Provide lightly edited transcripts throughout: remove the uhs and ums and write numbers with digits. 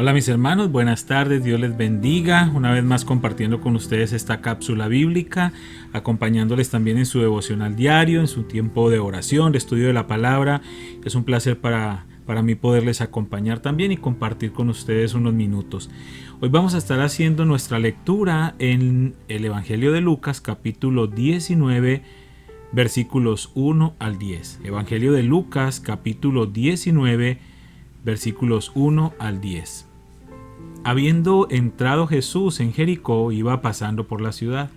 Hola mis hermanos, buenas tardes, Dios les bendiga. Una vez más compartiendo con ustedes esta cápsula bíblica, acompañándoles también en su devocional diario, en su tiempo de oración, de estudio de la palabra. Es un placer para mí poderles acompañar también y compartir con ustedes unos minutos. Hoy vamos a estar haciendo nuestra lectura en el Evangelio de Lucas, capítulo 19, versículos 1 al 10. Evangelio de Lucas, capítulo 19, versículos 1 al 10. Habiendo entrado Jesús en Jericó, iba pasando por la ciudad.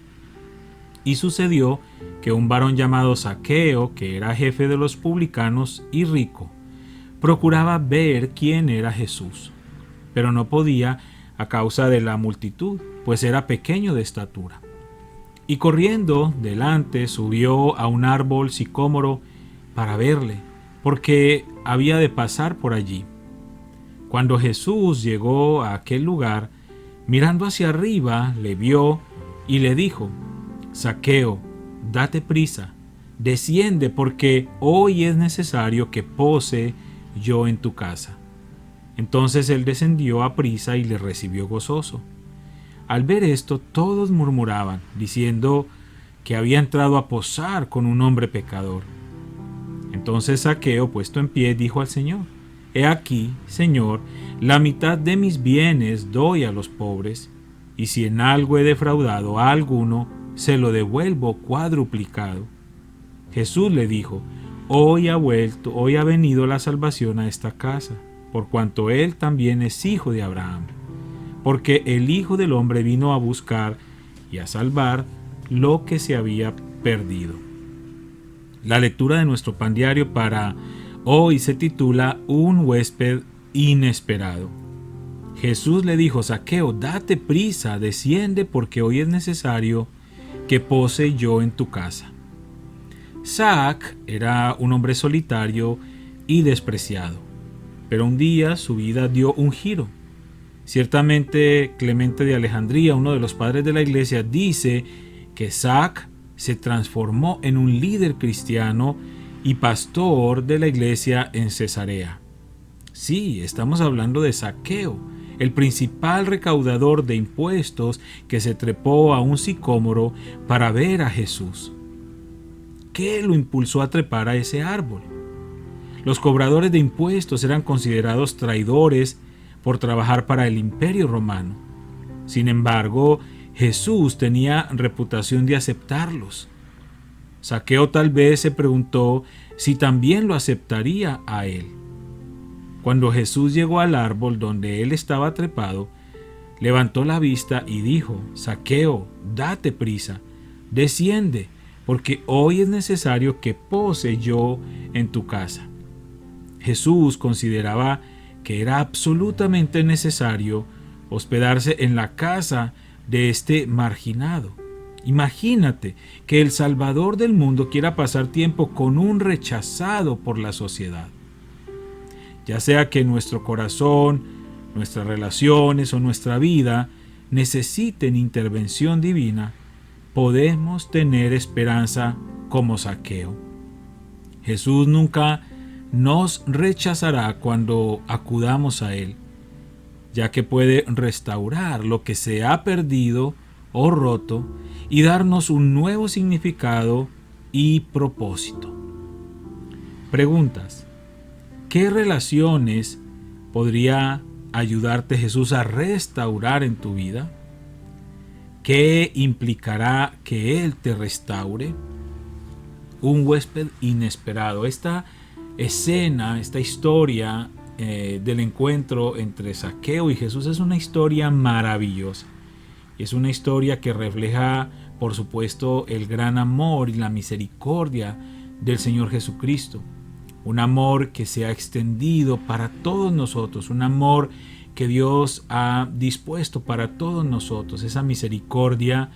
Y sucedió que un varón llamado Zaqueo, que era jefe de los publicanos y rico, procuraba ver quién era Jesús, pero no podía a causa de la multitud, pues era pequeño de estatura. Y corriendo delante subió a un árbol sicómoro para verle, porque había de pasar por allí. Cuando Jesús llegó a aquel lugar, mirando hacia arriba, le vio y le dijo: Zaqueo, date prisa, desciende, porque hoy es necesario que pose yo en tu casa. Entonces él descendió a prisa y le recibió gozoso. Al ver esto, todos murmuraban, diciendo que había entrado a posar con un hombre pecador. Entonces Zaqueo, puesto en pie, dijo al Señor: He aquí, Señor, la mitad de mis bienes doy a los pobres, y si en algo he defraudado a alguno, se lo devuelvo cuadruplicado. Jesús le dijo: Hoy ha venido la salvación a esta casa, por cuanto él también es hijo de Abraham, porque el Hijo del Hombre vino a buscar y a salvar lo que se había perdido. La lectura de nuestro pan diario para hoy se titula Un huésped inesperado. Jesús le dijo: Zaqueo, date prisa, desciende, porque hoy es necesario que pose yo en tu casa. Zac era un hombre solitario y despreciado, pero un día su vida dio un giro. Ciertamente Clemente de Alejandría, uno de los padres de la iglesia, dice que Zac se transformó en un líder cristiano y pastor de la iglesia en Cesarea. Sí, estamos hablando de Zaqueo, el principal recaudador de impuestos que se trepó a un sicómoro para ver a Jesús. ¿Qué lo impulsó a trepar a ese árbol? Los cobradores de impuestos eran considerados traidores por trabajar para el Imperio Romano. Sin embargo, Jesús tenía reputación de aceptarlos. Zaqueo tal vez se preguntó si también lo aceptaría a él. Cuando Jesús llegó al árbol donde él estaba trepado, levantó la vista y dijo: Zaqueo, date prisa, desciende, porque hoy es necesario que pose yo en tu casa. Jesús consideraba que era absolutamente necesario hospedarse en la casa de este marginado. Imagínate que el Salvador del mundo quiera pasar tiempo con un rechazado por la sociedad. Ya sea que nuestro corazón, nuestras relaciones o nuestra vida necesiten intervención divina, podemos tener esperanza como Zaqueo. Jesús nunca nos rechazará cuando acudamos a Él, ya que puede restaurar lo que se ha perdido o roto y darnos un nuevo significado y propósito. Preguntas: ¿qué relaciones podría ayudarte Jesús a restaurar en tu vida? ¿Qué implicará que Él te restaure? Un huésped inesperado. Esta escena, esta historia del encuentro entre Zaqueo y Jesús es una historia maravillosa. Es una historia que refleja, por supuesto, el gran amor y la misericordia del Señor Jesucristo. Un amor que se ha extendido para todos nosotros, un amor que Dios ha dispuesto para todos nosotros, esa misericordia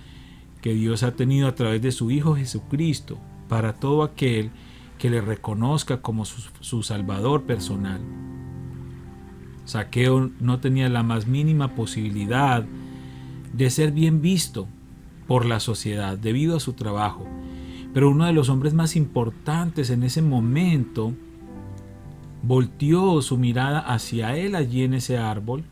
que Dios ha tenido a través de su Hijo Jesucristo para todo aquel que le reconozca como su Salvador personal. Zaqueo no tenía la más mínima posibilidad de ser bien visto por la sociedad debido a su trabajo, pero uno de los hombres más importantes en ese momento volteó su mirada hacia él allí en ese árbol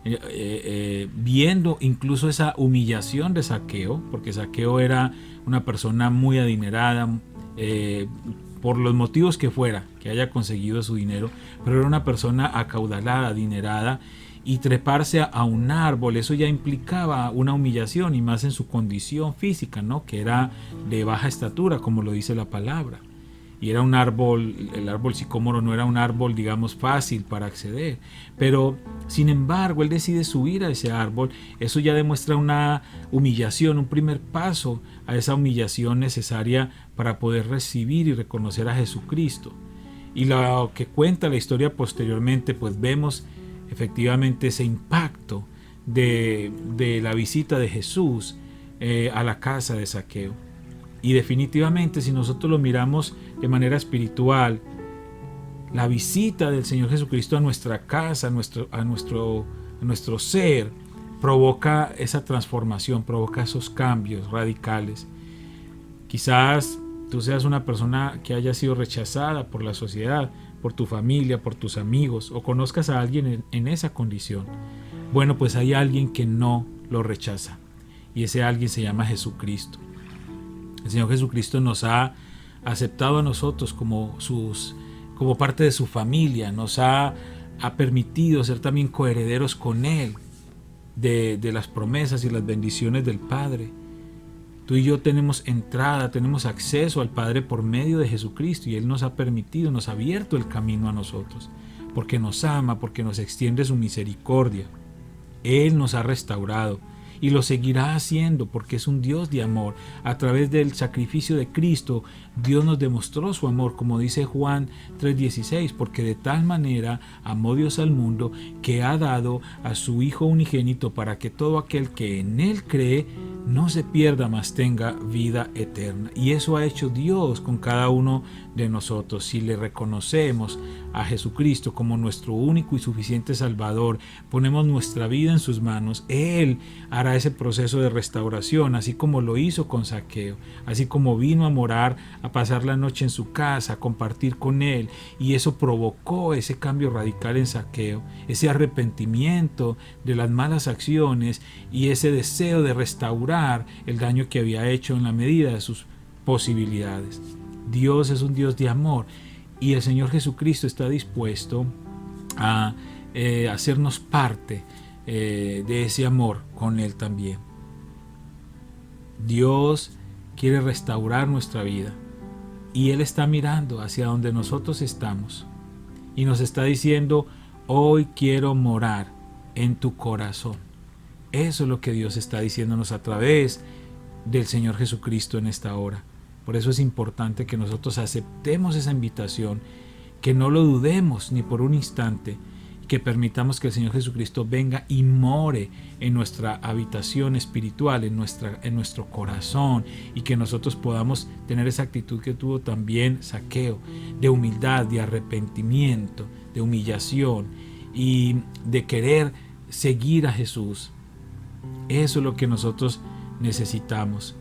viendo incluso esa humillación de Zaqueo, porque Zaqueo era una persona muy adinerada, por los motivos que fuera, que haya conseguido su dinero, pero era una persona acaudalada, adinerada, y treparse a un árbol, eso ya implicaba una humillación, y más en su condición física, ¿no? Que era de baja estatura, como lo dice la palabra. Y era un árbol, el árbol sicómoro no era un árbol, digamos, fácil para acceder. Pero, sin embargo, él decide subir a ese árbol. Eso ya demuestra una humillación, un primer paso a esa humillación necesaria para poder recibir y reconocer a Jesucristo. Y lo que cuenta la historia posteriormente, pues vemos efectivamente ese impacto de la visita de Jesús a la casa de Zaqueo. Y definitivamente, si nosotros lo miramos de manera espiritual, la visita del Señor Jesucristo a nuestra casa, a nuestro ser, provoca esa transformación, provoca esos cambios radicales. Quizás tú seas una persona que haya sido rechazada por la sociedad, por tu familia, por tus amigos, o conozcas a alguien en esa condición. Bueno, pues hay alguien que no lo rechaza, y ese alguien se llama Jesucristo. El Señor Jesucristo nos ha aceptado a nosotros como parte de su familia, nos ha permitido ser también coherederos con Él de las promesas y las bendiciones del Padre. Tú y yo tenemos entrada, tenemos acceso al Padre por medio de Jesucristo, y Él nos ha permitido, nos ha abierto el camino a nosotros, porque nos ama, porque nos extiende su misericordia. Él nos ha restaurado y lo seguirá haciendo, porque es un Dios de amor. A través del sacrificio de Cristo, Dios nos demostró su amor, como dice Juan 3:16, porque de tal manera amó Dios al mundo, que ha dado a su Hijo unigénito, para que todo aquel que en Él cree no se pierda, mas tenga vida eterna. Y eso ha hecho Dios con cada uno de nosotros. Si le reconocemos a Jesucristo como nuestro único y suficiente Salvador, ponemos nuestra vida en sus manos, Él hará ese proceso de restauración, así como lo hizo con Zaqueo, así como vino a morar, a pasar la noche en su casa, a compartir con Él, y eso provocó ese cambio radical en Zaqueo, ese arrepentimiento de las malas acciones y ese deseo de restaurar el daño que había hecho en la medida de sus posibilidades. Dios es un Dios de amor, y el Señor Jesucristo está dispuesto a hacernos parte de ese amor con Él también. Dios quiere restaurar nuestra vida, y Él está mirando hacia donde nosotros estamos y nos está diciendo: hoy quiero morar en tu corazón. Eso es lo que Dios está diciéndonos a través del Señor Jesucristo en esta hora. Por eso es importante que nosotros aceptemos esa invitación, que no lo dudemos ni por un instante, que permitamos que el Señor Jesucristo venga y more en nuestra habitación espiritual, en nuestro corazón, y que nosotros podamos tener esa actitud que tuvo también Zaqueo, de humildad, de arrepentimiento, de humillación y de querer seguir a Jesús. Eso es lo que nosotros necesitamos.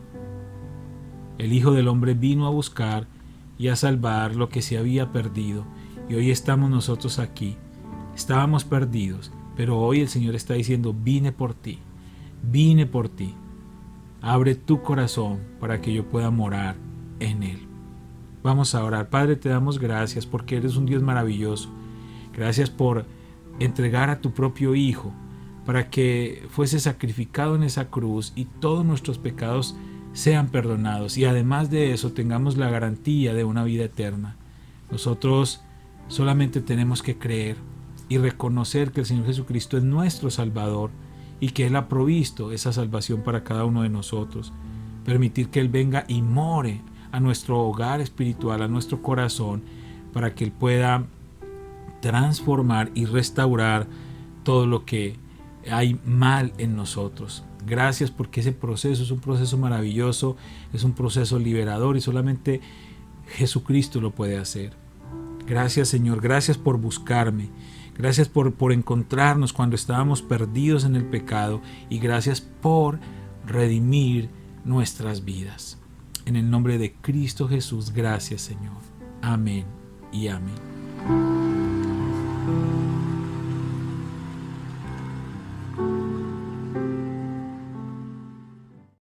El Hijo del Hombre vino a buscar y a salvar lo que se había perdido, y hoy estamos nosotros aquí. Estábamos perdidos, pero hoy el Señor está diciendo: vine por ti, vine por ti. Abre tu corazón para que yo pueda morar en él. Vamos a orar. Padre, te damos gracias porque eres un Dios maravilloso. Gracias por entregar a tu propio Hijo para que fuese sacrificado en esa cruz y todos nuestros pecados sean perdonados, y además de eso tengamos la garantía de una vida eterna. Nosotros solamente tenemos que creer y reconocer que el Señor Jesucristo es nuestro Salvador y que Él ha provisto esa salvación para cada uno de nosotros. Permitir que Él venga y more a nuestro hogar espiritual, a nuestro corazón, para que Él pueda transformar y restaurar todo lo que hay mal en nosotros. Gracias, porque ese proceso es un proceso maravilloso, es un proceso liberador, y solamente Jesucristo lo puede hacer. Gracias, Señor, gracias por buscarme, gracias por encontrarnos cuando estábamos perdidos en el pecado, y gracias por redimir nuestras vidas. En el nombre de Cristo Jesús, gracias, Señor. Amén y amén.